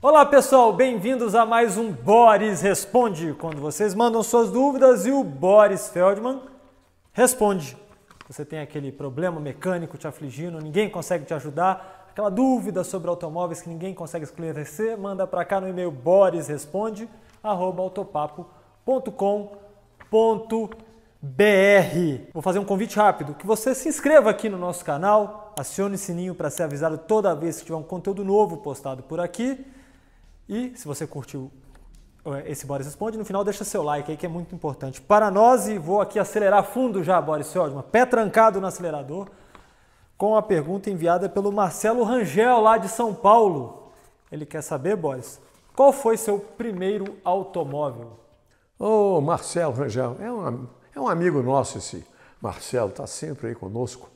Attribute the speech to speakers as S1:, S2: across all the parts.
S1: Olá pessoal, bem-vindos a mais um Boris Responde, quando vocês mandam suas dúvidas e o Boris Feldman responde. Você tem aquele problema mecânico te afligindo, ninguém consegue te ajudar, aquela dúvida sobre automóveis que ninguém consegue esclarecer, manda para cá no e-mail borisresponde@autopapo.com.br. Vou fazer um convite rápido, que você se inscreva aqui no nosso canal, acione o sininho para ser avisado toda vez que tiver um conteúdo novo postado por aqui. E se você curtiu esse Boris Responde, no final deixa seu like aí que é muito importante para nós. E vou aqui acelerar fundo já, Boris Feldman, pé trancado no acelerador, com a pergunta enviada pelo Marcelo Rangel, lá de São Paulo. Ele quer saber, Boris, qual foi seu primeiro automóvel?
S2: Ô, Marcelo Rangel, é um amigo nosso esse Marcelo, está sempre aí conosco.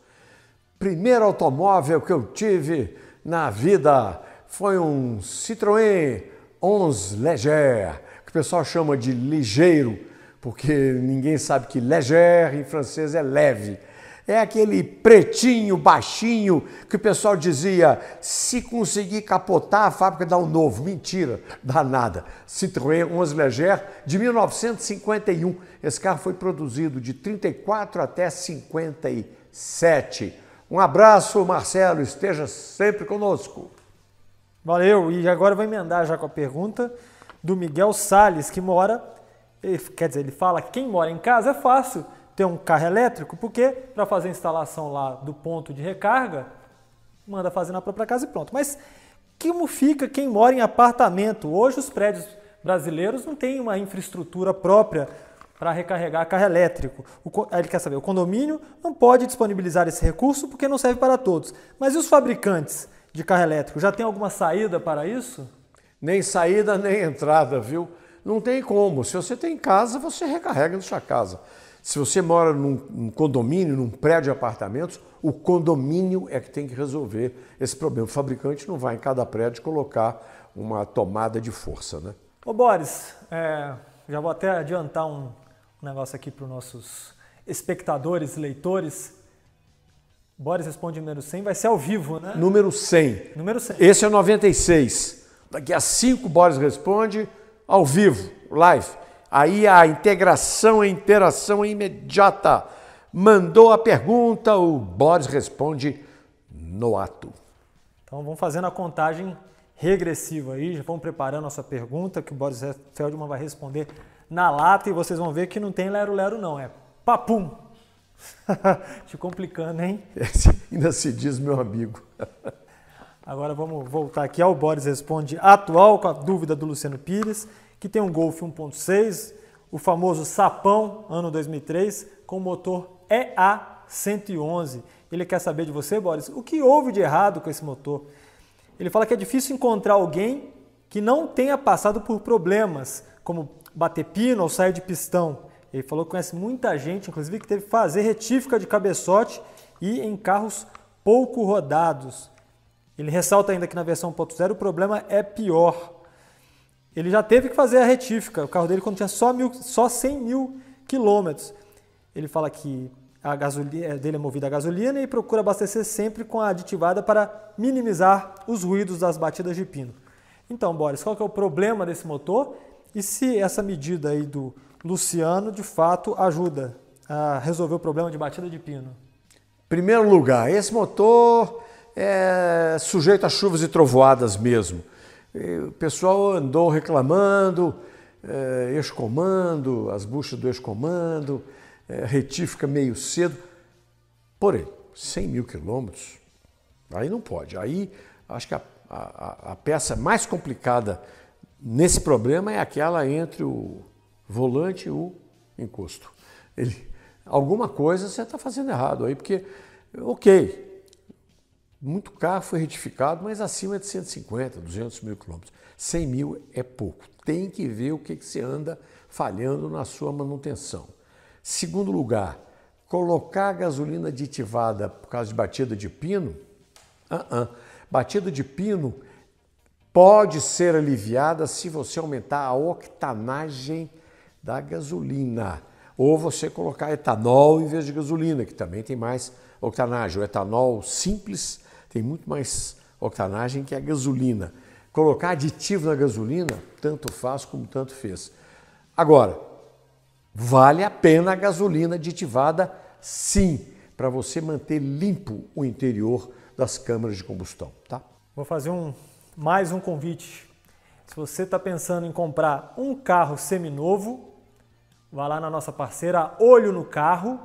S2: Primeiro automóvel que eu tive na vida foi um Citroën 11 Léger, que o pessoal chama de ligeiro, porque ninguém sabe que léger em francês é leve. É aquele pretinho, baixinho, que o pessoal dizia, se conseguir capotar, a fábrica dá um novo. Mentira, dá nada. Citroën 11 Léger, de 1951. Esse carro foi produzido de 34 até 57. Um abraço, Marcelo, esteja sempre conosco.
S1: Valeu, e agora eu vou emendar já com a pergunta do Miguel Salles, que mora, quer dizer, ele fala que quem mora em casa é fácil ter um carro elétrico, porque para fazer a instalação lá do ponto de recarga, manda fazer na própria casa e pronto. Mas como fica quem mora em apartamento? Hoje os prédios brasileiros não têm uma infraestrutura própria para recarregar carro elétrico. Aí ele quer saber, o condomínio não pode disponibilizar esse recurso porque não serve para todos. Mas e os fabricantes de carro elétrico? Já tem alguma saída para isso?
S2: Nem saída, nem entrada, viu? Não tem como. Se você tem casa, você recarrega na sua casa. Se você mora num condomínio, num prédio de apartamentos, o condomínio é que tem que resolver esse problema. O fabricante não vai em cada prédio colocar uma tomada de força, né?
S1: Ô Boris, já vou até adiantar um negócio aqui para os nossos espectadores, leitores. Boris Responde número 100, vai ser ao vivo, né?
S2: Número 100.
S1: Número 100.
S2: Esse é o 96. Daqui a 5, Boris Responde, ao vivo, live. Aí a integração, a interação é imediata. Mandou a pergunta, o Boris Responde no ato.
S1: Então vamos fazendo a contagem regressiva aí, já vamos preparando a sua pergunta, que o Boris Feldman vai responder na lata, e vocês vão ver que não tem lero-lero não, é papum. Te complicando, hein?
S2: Esse ainda se diz meu amigo.
S1: Agora vamos voltar aqui ao Boris Responde atual, com a dúvida do Luciano Pires, que tem um Golf 1.6, o famoso sapão, ano 2003, com motor EA111. Ele quer saber de você, Boris, o que houve de errado com esse motor? Ele fala que é difícil encontrar alguém que não tenha passado por problemas, como bater pino ou sair de pistão. Ele falou que conhece muita gente, inclusive, que teve que fazer retífica de cabeçote e em carros pouco rodados. Ele ressalta ainda que na versão 1.0 o problema é pior. Ele já teve que fazer a retífica, o carro dele quando tinha só 100 mil quilômetros. Ele fala que a gasolina dele é movida a gasolina e procura abastecer sempre com a aditivada para minimizar os ruídos das batidas de pino. Então, Boris, qual que é o problema desse motor? E se essa medida aí do Luciano, de fato, ajuda a resolver o problema de batida de pino?
S2: Primeiro lugar, esse motor é sujeito a chuvas e trovoadas mesmo. O pessoal andou reclamando, eixo-comando, as buchas do eixo-comando, retífica meio cedo. Porém, 100 mil quilômetros, aí não pode. Aí acho que a peça mais complicada nesse problema é aquela entre o volante e o encosto. Alguma coisa você está fazendo errado aí, porque, ok, muito carro foi retificado, mas acima de 150, 200 mil quilômetros. 100 mil é pouco. Tem que ver o que você anda falhando na sua manutenção. Segundo lugar, colocar gasolina aditivada por causa de batida de pino, batida de pino pode ser aliviada se você aumentar a octanagem da gasolina. Ou você colocar etanol em vez de gasolina, que também tem mais octanagem. O etanol simples tem muito mais octanagem que a gasolina. colocar aditivo na gasolina, tanto faz como tanto fez. Agora, vale a pena a gasolina aditivada, sim, para você manter limpo o interior das câmaras de combustão, tá?
S1: Vou fazer mais um convite. Se você está pensando em comprar um carro seminovo, vá lá na nossa parceira Olho no Carro.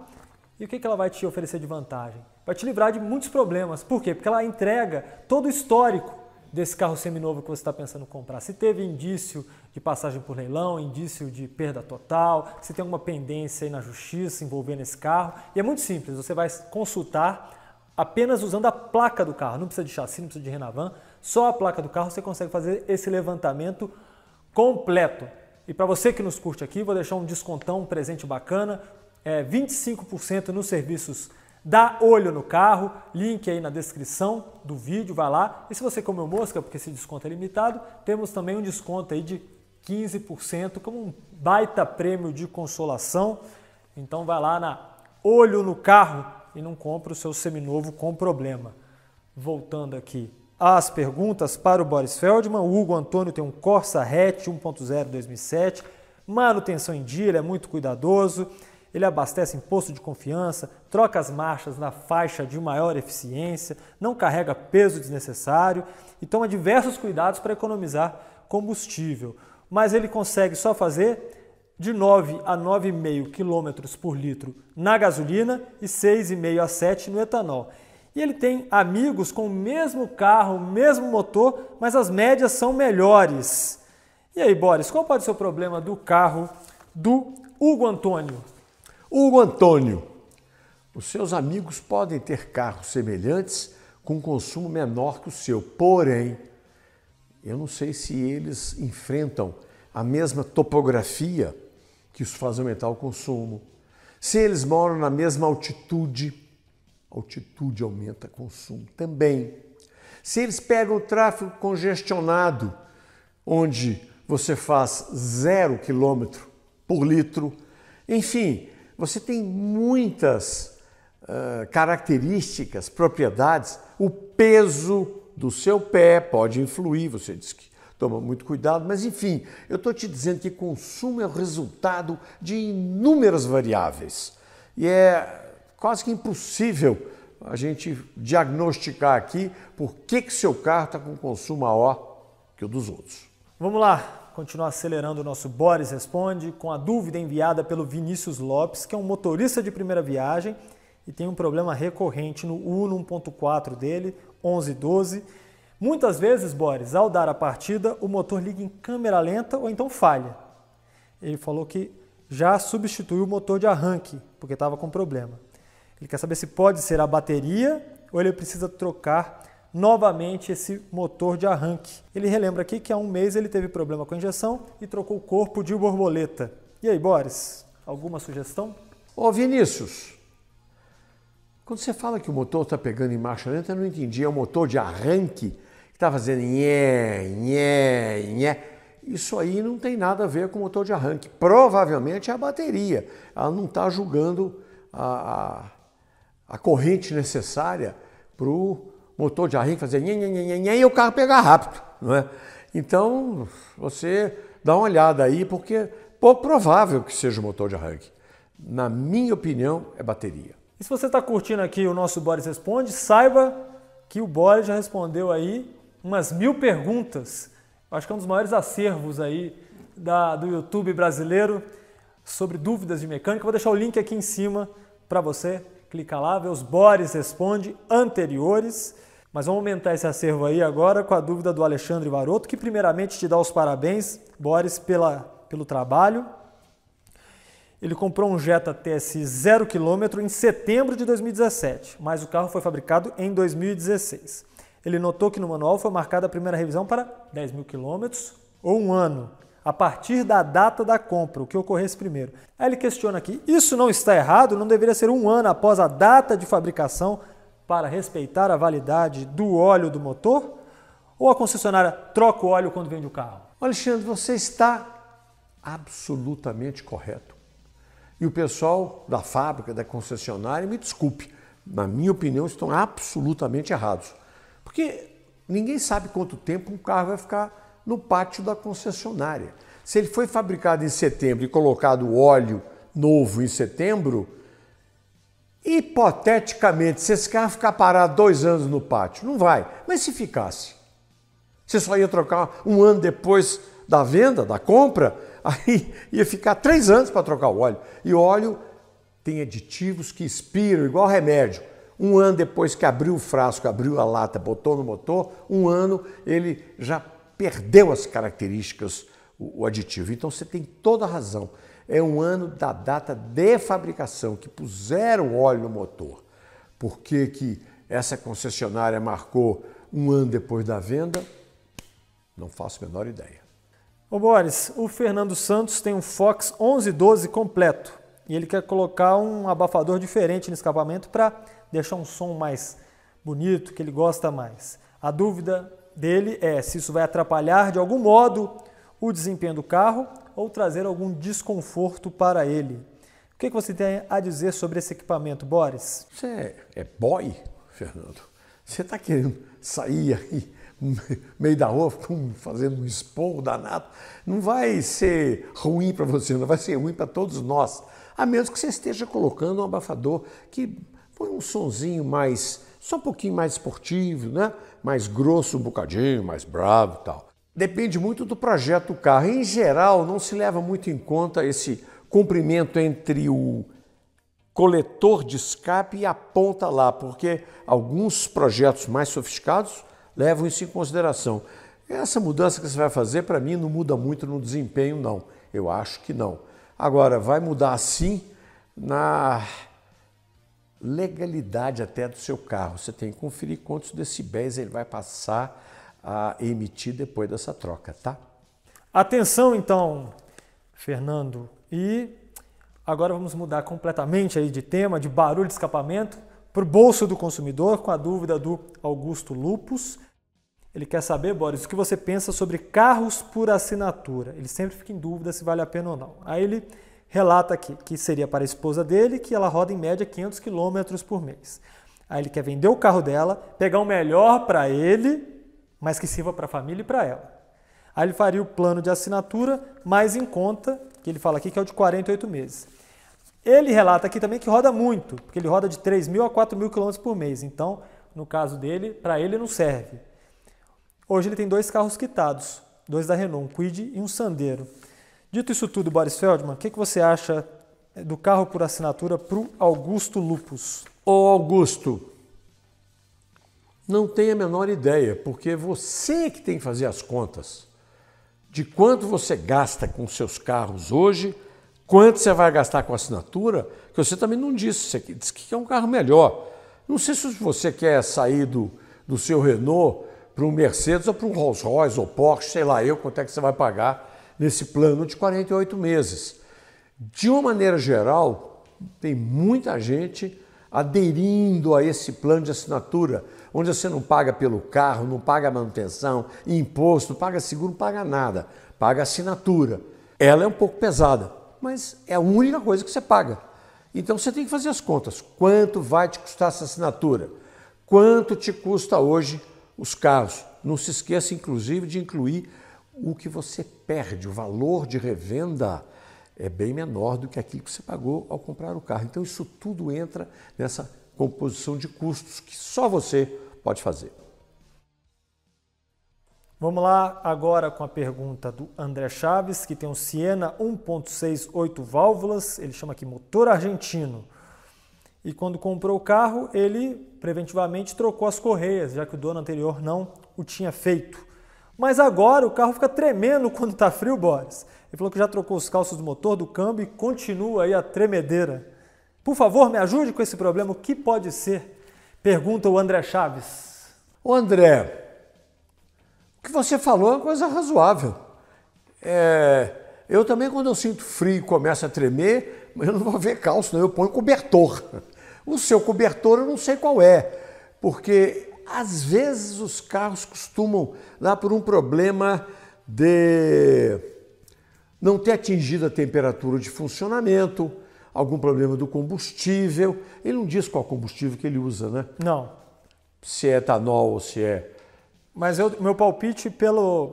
S1: E o que ela vai te oferecer de vantagem? Vai te livrar de muitos problemas. Por quê? Porque ela entrega todo o histórico desse carro seminovo que você está pensando em comprar. Se teve indício de passagem por leilão, indício de perda total, se tem alguma pendência aí na justiça envolvendo esse carro. E é muito simples, você vai consultar apenas usando a placa do carro. Não precisa de chassi, não precisa de Renavan, só a placa do carro você consegue fazer esse levantamento completo. E para você que nos curte aqui, vou deixar um descontão, um presente bacana, 25% nos serviços da Olho no Carro, link aí na descrição do vídeo, vai lá. E se você comeu mosca, porque esse desconto é limitado, temos também um desconto aí de 15%, como um baita prêmio de consolação. Então vai lá na Olho no Carro e não compra o seu seminovo com problema. Voltando aqui às perguntas para o Boris Feldman, o Hugo Antônio tem um Corsa hatch 1.0 2007, manutenção em dia, ele é muito cuidadoso. Ele abastece em posto de confiança, troca as marchas na faixa de maior eficiência, não carrega peso desnecessário e toma diversos cuidados para economizar combustível. Mas ele consegue só fazer de 9 a 9,5 km por litro na gasolina e 6,5 a 7 no etanol. E ele tem amigos com o mesmo carro, o mesmo motor, mas as médias são melhores. E aí, Boris, qual pode ser o problema do carro do Hugo Antônio?
S2: Hugo Antônio, os seus amigos podem ter carros semelhantes com consumo menor que o seu, porém, eu não sei se eles enfrentam a mesma topografia que os faz aumentar o consumo, se eles moram na mesma altitude aumenta o consumo também, se eles pegam o tráfego congestionado, onde você faz 0 km por litro, enfim, você tem muitas características, propriedades. O peso do seu pé pode influir, você diz que toma muito cuidado, mas enfim, eu estou te dizendo que consumo é o resultado de inúmeras variáveis. E é quase que impossível a gente diagnosticar aqui por que seu carro está com consumo maior que o dos outros.
S1: Vamos lá. Continuar acelerando o nosso Boris Responde com a dúvida enviada pelo Vinícius Lopes, que é um motorista de primeira viagem e tem um problema recorrente no Uno 1.4 dele, 1112. Muitas vezes, Boris, ao dar a partida, o motor liga em câmera lenta ou então falha. Ele falou que já substituiu o motor de arranque, porque estava com problema. Ele quer saber se pode ser a bateria ou ele precisa trocar novamente esse motor de arranque. Ele relembra aqui que há um mês ele teve problema com a injeção e trocou o corpo de borboleta. E aí, Boris, alguma sugestão?
S2: Ô Vinícius, quando você fala que o motor está pegando em marcha lenta, eu não entendi. É o motor de arranque que está fazendo nhé, nhé, nhé. Isso aí não tem nada a ver com o motor de arranque. Provavelmente é a bateria. Ela não está julgando a corrente necessária para o motor de arranque fazer nhé, nhé, nhé, nhé, e o carro pegar rápido, não é? Então, você dá uma olhada aí, porque é pouco provável que seja o motor de arranque. Na minha opinião, é bateria.
S1: E se você está curtindo aqui o nosso Boris Responde, saiba que o Boris já respondeu aí umas 1000 perguntas. Acho que é um dos maiores acervos aí do YouTube brasileiro sobre dúvidas de mecânica. Vou deixar o link aqui em cima para você. Clica lá, vê os Boris Responde anteriores. Mas vamos aumentar esse acervo aí agora com a dúvida do Alexandre Varoto, que primeiramente te dá os parabéns, Boris, pelo trabalho. Ele comprou um Jetta TSI 0 km em setembro de 2017, mas o carro foi fabricado em 2016. Ele notou que no manual foi marcada a primeira revisão para 10.000 km ou um ano, a partir da data da compra, o que ocorresse primeiro. Aí ele questiona aqui, isso não está errado? Não deveria ser um ano após a data de fabricação para respeitar a validade do óleo do motor? Ou a concessionária troca o óleo quando vende o carro?
S2: Alexandre, você está absolutamente correto. E o pessoal da fábrica, da concessionária, me desculpe, na minha opinião, estão absolutamente errados. Porque Ninguém sabe quanto tempo um carro vai ficar no pátio da concessionária. Se ele foi fabricado em setembro e colocado óleo novo em setembro, hipoteticamente, se esse carro ficar parado 2 anos no pátio, não vai. Mas se ficasse, você só ia trocar 1 ano depois da venda, da compra, aí ia ficar 3 anos para trocar o óleo. E o óleo tem aditivos que expiram, igual remédio. 1 ano depois que abriu o frasco, abriu a lata, botou no motor, 1 ano ele já perdeu as características, o aditivo. Então você tem toda a razão. É 1 ano da data de fabricação que puseram óleo no motor. Por que essa concessionária marcou 1 ano depois da venda? Não faço a menor ideia.
S1: Ô Boris, o Fernando Santos tem um Fox 1112 completo e ele quer colocar um abafador diferente no escapamento para deixar um som mais bonito, que ele gosta mais. A dúvida dele é se isso vai atrapalhar de algum modo o desempenho do carro ou trazer algum desconforto para ele. O que você tem a dizer sobre esse equipamento, Boris?
S2: Você é boy, Fernando? Você está querendo sair aí no meio da rua fazendo um esporro danado? Não vai ser ruim para você, não vai ser ruim para todos nós. A menos que você esteja colocando um abafador que põe um sonzinho mais, só um pouquinho mais esportivo, né? Mais grosso um bocadinho, mais bravo e tal. Depende muito do projeto do carro. Em geral, não se leva muito em conta esse comprimento entre o coletor de escape e a ponta lá, porque alguns projetos mais sofisticados levam isso em consideração. Essa mudança que você vai fazer, para mim, não muda muito no desempenho, não. Eu acho que não. Agora, vai mudar sim na legalidade até do seu carro. Você tem que conferir quantos decibéis ele vai passar a emitir depois dessa troca, tá?
S1: Atenção então, Fernando. E agora vamos mudar completamente aí de tema, de barulho de escapamento, para o bolso do consumidor, com a dúvida do Augusto Lupus. Ele quer saber, Boris, o que você pensa sobre carros por assinatura. Ele sempre fica em dúvida se vale a pena ou não. Aí ele relata aqui que seria para a esposa dele, que ela roda em média 500 km por mês. Aí ele quer vender o carro dela, pegar o melhor para ele, mas que sirva para a família e para ela. Aí ele faria o plano de assinatura mais em conta, que ele fala aqui que é o de 48 meses. Ele relata aqui também que roda muito, porque ele roda de 3.000 a 4.000 km por mês. Então, no caso dele, para ele não serve. Hoje ele tem 2 carros quitados, 2 da Renault, um Kwid e um Sandero. Dito isso tudo, Boris Feldman, o que você acha do carro por assinatura para o Augusto Lupus?
S2: Ô Augusto, não tenho a menor ideia, porque você que tem que fazer as contas de quanto você gasta com seus carros hoje, quanto você vai gastar com a assinatura, que você também não disse, você disse que é um carro melhor. Não sei se você quer sair do seu Renault para um Mercedes ou para um Rolls Royce ou Porsche, sei lá eu, quanto é que você vai pagar nesse plano de 48 meses. De uma maneira geral, tem muita gente aderindo a esse plano de assinatura, onde você não paga pelo carro, não paga manutenção, imposto, não paga seguro, não paga nada, paga assinatura. Ela é um pouco pesada, mas é a única coisa que você paga. Então você tem que fazer as contas. Quanto vai te custar essa assinatura? Quanto te custa hoje os carros? Não se esqueça, inclusive, de incluir o que você perde, o valor de revenda é bem menor do que aquilo que você pagou ao comprar o carro. Então isso tudo entra nessa composição de custos que só você pode fazer.
S1: Vamos lá agora com a pergunta do André Chaves, que tem um Siena 1.6 8 válvulas, ele chama aqui motor argentino. E quando comprou o carro, ele preventivamente trocou as correias, já que o dono anterior não o tinha feito. Mas agora o carro fica tremendo quando está frio, Boris. Ele falou que já trocou os calços do motor, do câmbio e continua aí a tremedeira. Por favor, me ajude com esse problema. O que pode ser? Pergunta o André Chaves.
S2: Ô André, o que você falou é uma coisa razoável. Eu também, quando eu sinto frio e começo a tremer, eu não vou ver calço, não, eu ponho cobertor. O seu cobertor eu não sei qual é, porque às vezes os carros costumam dar por um problema de não ter atingido a temperatura de funcionamento, algum problema do combustível. Ele não diz qual combustível que ele usa, né?
S1: Não.
S2: Se é etanol ou se é
S1: Mas meu palpite,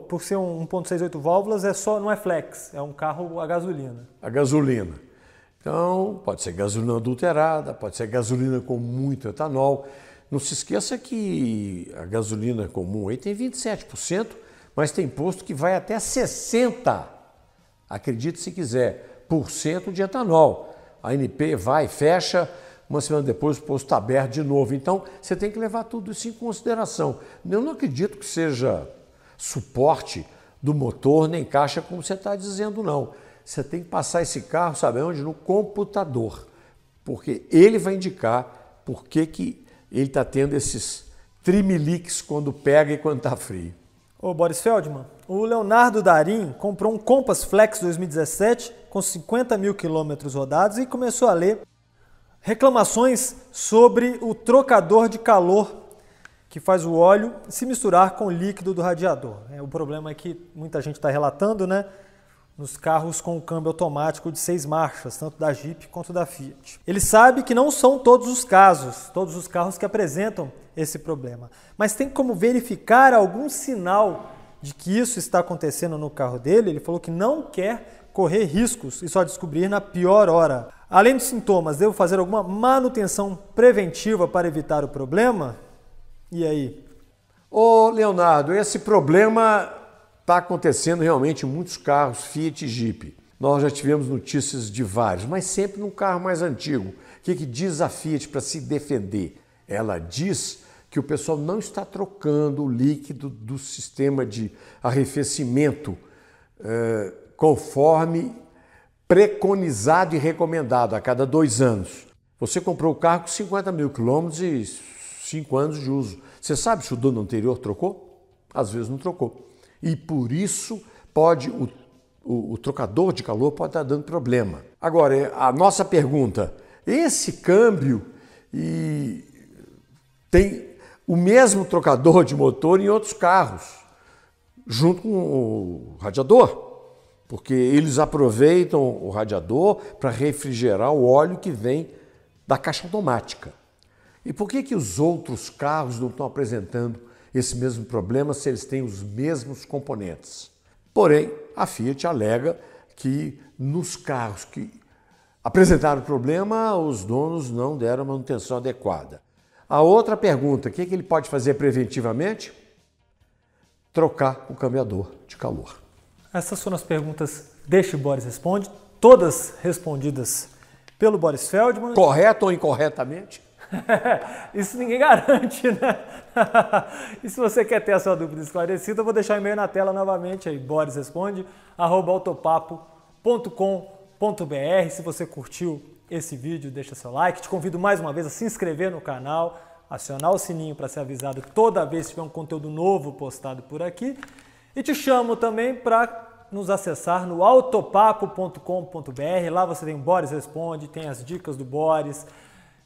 S1: por ser um 1.68 válvulas, não é flex, é um carro a gasolina.
S2: A gasolina. Então, pode ser gasolina adulterada, pode ser gasolina com muito etanol. Não se esqueça que a gasolina comum aí tem 27%, mas tem posto que vai até 60%, acredite se quiser, por cento de etanol. A ANP vai, fecha, uma semana depois o posto está aberto de novo. Então, você tem que levar tudo isso em consideração. Eu não acredito que seja suporte do motor nem caixa, como você está dizendo, não. Você tem que passar esse carro, sabe onde? No computador, porque ele vai indicar por que ele está tendo esses trimeliques quando pega e quando está frio.
S1: Ô Boris Feldman, o Leonardo Darim comprou um Compass Flex 2017 com 50 mil quilômetros rodados e começou a ler reclamações sobre o trocador de calor que faz o óleo se misturar com o líquido do radiador. O problema é que muita gente está relatando, né? Nos carros com o câmbio automático de 6 marchas, tanto da Jeep quanto da Fiat. Ele sabe que não são todos os carros que apresentam esse problema, mas tem como verificar algum sinal de que isso está acontecendo no carro dele. Ele falou que não quer correr riscos e só descobrir na pior hora. Além dos sintomas, devo fazer alguma manutenção preventiva para evitar o problema? E aí?
S2: Ô Leonardo, esse problema está acontecendo realmente em muitos carros Fiat e Jeep. Nós já tivemos notícias de vários, mas sempre num carro mais antigo. O que diz a Fiat para se defender? Ela diz que o pessoal não está trocando o líquido do sistema de arrefecimento conforme preconizado e recomendado a cada 2 anos. Você comprou o carro com 50 mil quilômetros e 5 anos de uso. Você sabe se o dono anterior trocou? Às vezes não trocou. E por isso o trocador de calor pode estar dando problema. Agora, a nossa pergunta, esse câmbio tem o mesmo trocador de motor em outros carros, junto com o radiador, porque eles aproveitam o radiador para refrigerar o óleo que vem da caixa automática. E por que os outros carros não estão apresentando esse mesmo problema se eles têm os mesmos componentes? Porém, a Fiat alega que nos carros que apresentaram problema, os donos não deram manutenção adequada. A outra pergunta, o que ele pode fazer preventivamente? Trocar o cambiador de calor.
S1: Essas foram as perguntas Deixa o Boris Responde, todas respondidas pelo Boris Feldman.
S2: Correto ou incorretamente?
S1: Isso ninguém garante, né? E se você quer ter a sua dúvida esclarecida, eu vou deixar o e-mail na tela novamente aí, borisresponde@autopapo.com.br. Se você curtiu esse vídeo, deixa seu like. Te convido mais uma vez a se inscrever no canal, acionar o sininho para ser avisado toda vez que tiver um conteúdo novo postado por aqui. E te chamo também para nos acessar no autopapo.com.br. Lá você tem o Boris Responde, tem as dicas do Boris,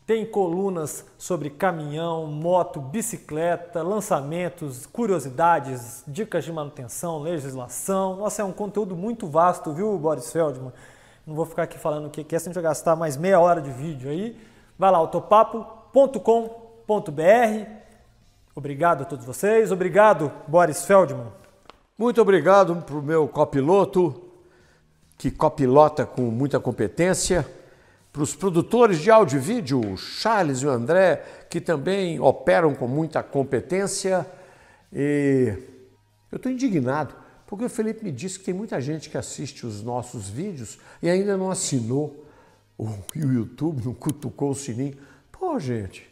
S1: tem colunas sobre caminhão, moto, bicicleta, lançamentos, curiosidades, dicas de manutenção, legislação. Nossa, é um conteúdo muito vasto, viu, Boris Feldman? Não vou ficar aqui falando o que é, senão a gente vai gastar mais meia hora de vídeo aí. Vai lá, autopapo.com.br. Obrigado a todos vocês. Obrigado, Boris Feldman.
S2: Muito obrigado para o meu copiloto, que copilota com muita competência. Para os produtores de áudio e vídeo, o Charles e o André, que também operam com muita competência. E eu estou indignado, porque o Felipe me disse que tem muita gente que assiste os nossos vídeos e ainda não assinou o YouTube, não cutucou o sininho. Pô, gente,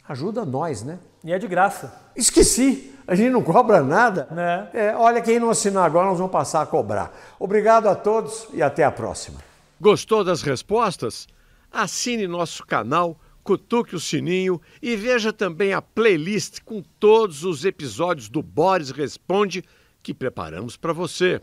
S2: ajuda nós, né?
S1: E é de graça.
S2: Esqueci, a gente não cobra nada.
S1: Né?
S2: Olha, quem não assinar agora, nós vamos passar a cobrar. Obrigado a todos e até a próxima.
S3: Gostou das respostas? Assine nosso canal, cutuque o sininho e veja também a playlist com todos os episódios do Boris Responde que preparamos para você.